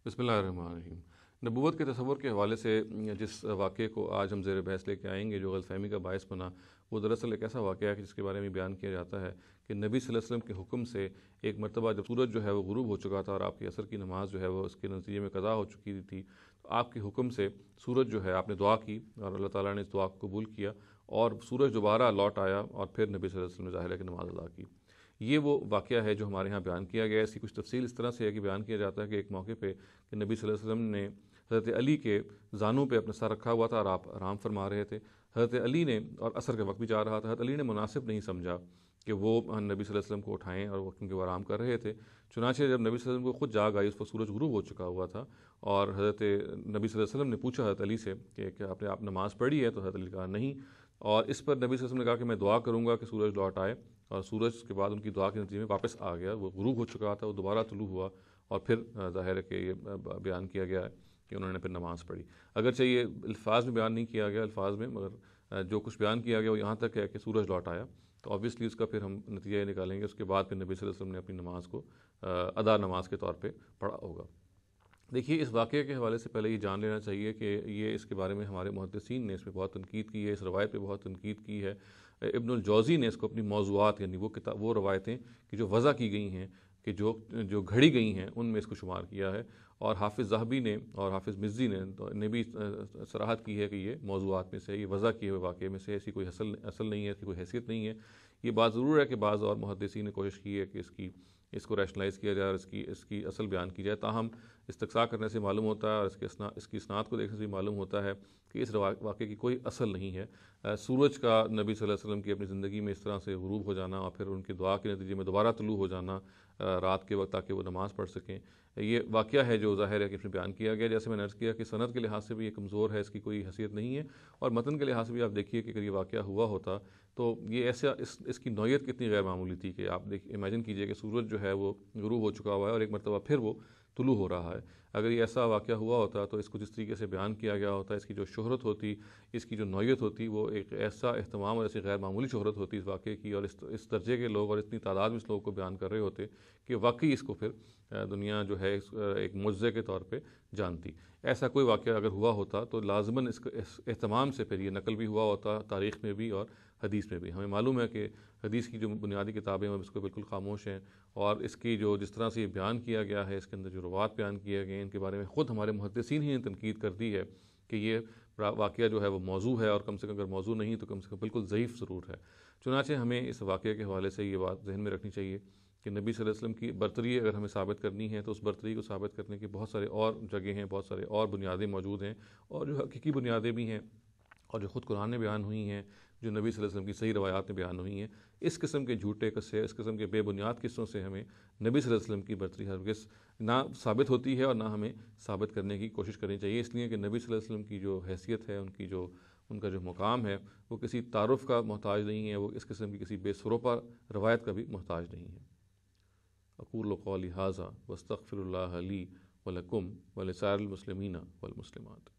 بسم اللہ الرحمن الرحیم۔ نبوت کے تصور کے حوالے سے جس واقعے کو آج ہم زیر بحث لے کے آئیں گے، جو غلط فہمی کا باعث بنا، وہ دراصل ایک ایسا واقعہ ہے جس کے بارے میں بیان کیا جاتا ہے کہ نبی صلی اللہ علیہ وسلم کے حکم سے ایک مرتبہ جب سورج جو ہے وہ غروب ہو چکا تھا اور آپ کی عصر کی نماز جو ہے وہ اس کے نتیجے میں قضا ہو چکی تھی، تو آپ کے حکم سے سورج جو ہے آپ نے دعا کی اور اللہ تعالیٰ نے اس دعا کو قبول کیا اور سورج دوبارہ لوٹ آیا اور پھر نبی صلی اللہ علیہ وسلم نے ظاہر ہے کہ نماز ادا کی۔ یہ وہ واقعہ ہے جو ہمارے ہاں بیان کیا گیا ہے۔ اس کی کچھ تفصیل اس طرح سے ہے کہ بیان کیا جاتا ہے کہ ایک موقع پہ کہ نبی صلی اللہ علیہ وسلم نے حضرت علی کے زانوں پہ اپنا سر رکھا ہوا تھا اور آپ آرام فرما رہے تھے۔ حضرت علی نے، اور عصر کا وقت بھی جا رہا تھا، حضرت علی نے مناسب نہیں سمجھا کہ وہ نبی صلی اللہ علیہ وسلم کو اٹھائیں، اور وہ کیونکہ وہ آرام کر رہے تھے، چنانچہ جب نبی صلی اللہ علیہ وسلم کو خود جاگ آئی، اس وقت سورج غروب ہو چکا ہوا تھا، اور حضرت نبی صلی اللہ علیہ وسلم نے پوچھا حضرت علی سے کہ کیا آپ نماز پڑھی ہے؟ تو حضرت علی کہا نہیں، اور اس پر نبی صلی اللہ علیہ وسلم نے کہا کہ میں دعا کروں گا کہ سورج لوٹ آئے، اور سورج کے بعد ان کی دعا کے نتیجے میں واپس آ گیا، وہ غروب ہو چکا تھا، وہ دوبارہ طلوع ہوا، اور پھر ظاہر ہے کہ یہ بیان کیا گیا ہے کہ انہوں نے پھر نماز پڑھی۔ اگرچہ یہ الفاظ میں بیان نہیں کیا گیا الفاظ میں، مگر جو کچھ بیان کیا گیا وہ یہاں تک ہے کہ سورج لوٹ آیا، تو آبویسلی اس کا پھر ہم نتیجہ یہ نکالیں گے اس کے بعد پھر نبی صلی اللہ علیہ وسلم نے اپنی نماز کو ادا نماز کے طور پہ پڑھا ہوگا۔ دیکھیے، اس واقعے کے حوالے سے پہلے یہ جان لینا چاہیے کہ یہ اس کے بارے میں ہمارے محدثین نے اس پہ بہت تنقید کی ہے، اس روایت پہ بہت تنقید کی ہے۔ ابن الجوزی نے اس کو اپنی موضوعات، یعنی وہ روایتیں کہ جو وضع کی گئی ہیں، کہ جو گھڑی گئی ہیں، ان میں اس کو شمار کیا ہے، اور حافظ ذہبی نے اور حافظ مزی نے بھی صراحت کی ہے کہ یہ موضوعات میں سے، یہ وضع کیے ہوئے واقعے میں سے، ایسی کوئی اصل نہیں ہے، ایسی کوئی حیثیت نہیں ہے۔ یہ بات ضرور ہے کہ بعض اور محدثین نے کوشش کی ہے کہ اس کو ریشنلائز کیا جائے اور اس کی اصل بیان کی جائے، تاہم استقصاء کرنے سے معلوم ہوتا ہے اور اس کی اسناد کو دیکھنے سے معلوم ہوتا ہے کہ اس واقعے کی کوئی اصل نہیں ہے۔ سورج کا نبی صلی اللہ علیہ وسلم کی اپنی زندگی میں اس طرح سے غروب ہو جانا اور پھر ان کی دعا کے نتیجے میں دوبارہ طلوع ہو جانا رات کے وقت تاکہ وہ نماز پڑھ سکیں، یہ واقعہ ہے جو ظاہر ہے کہ اس میں بیان کیا گیا۔ جیسے میں نے عرض کیا کہ سند کے لحاظ سے بھی یہ کمزور ہے، اس کی کوئی حیثیت نہیں ہے، اور متن کے لحاظ سے بھی آپ دیکھیے کہ اگر یہ واقعہ ہوا ہوتا تو یہ ایسا اس کی نوعیت کتنی غیر معمولی تھی کہ آپ امیجن کیجئے کہ سورج جو ہے وہ غروب ہو چکا ہوا ہے اور ایک مرتبہ پھر وہ طلوع ہو رہا ہے۔ اگر یہ ایسا واقعہ ہوا ہوتا تو اس کو جس طریقے سے بیان کیا گیا ہوتا، اس کی جو شہرت ہوتی، اس کی جو نوعیت ہوتی، وہ ایک ایسا اہتمام اور ایسی غیر معمولی شہرت ہوتی اس واقعے کی، اور اس درجے کے لوگ اور اتنی تعداد میں اس لوگوں کو بیان کر رہے ہوتے کہ واقعی اس کو پھر دنیا جو ہے ایک معجزے کے طور پہ جانتی۔ ایسا کوئی واقعہ اگر ہوا ہوتا تو لازماً اس اہتمام سے پھر یہ نقل بھی ہوا ہوتا، تاریخ میں بھی اور حدیث میں بھی۔ ہمیں معلوم ہے کہ حدیث کی جو بنیادی کتابیں ہیں اس کو بالکل خاموش ہیں، اور اس کی جس طرح سے یہ بیان کیا گیا ہے، اس کے اندر جو روایات بیان کیے گئے ہیں، ان کے بارے میں خود ہمارے محدثین ہی نے تنقید کر دی ہے کہ یہ واقعہ جو ہے وہ موضوع ہے، اور کم سے کم اگر موضوع نہیں تو کم سے کم بالکل ضعیف ضرور ہے۔ چنانچہ ہمیں اس واقعے کے حوالے سے یہ بات ذہن میں رکھنی چاہیے کہ نبی صلی اللہ علیہ وسلم کی برتری اگر ہمیں ثابت کرنی ہے تو اس برتری کو ثابت کرنے کی بہت سارے اور جگہیں ہیں، بہت سارے اور بنیادیں موجود ہیں، اور جو حقیقی بنیادیں بھی ہیں اور جو خود قرآن میں بیان ہوئی ہیں، جو نبی صلی اللہ علیہ وسلم کی صحیح روایات میں بیان ہوئی ہیں۔ اس قسم کے جھوٹے قصے، اس قسم کے بے بنیاد قصوں سے ہمیں نبی صلی اللہ علیہ وسلم کی برتری ہرگز نہ ثابت ہوتی ہے اور نہ ہمیں ثابت کرنے کی کوشش کرنی چاہیے، اس لیے کہ نبی صلی اللہ علیہ وسلم کی جو حیثیت ہے، ان کا جو مقام ہے، وہ کسی تعارف کا محتاج نہیں ہے، وہ اس قسم کی کسی بے سروپا روایت کا بھی محتاج نہیں ہے۔ اقول قولی ھذا واستغفر اللہ لی ولکم ولسائر المسلمین والمسلمات۔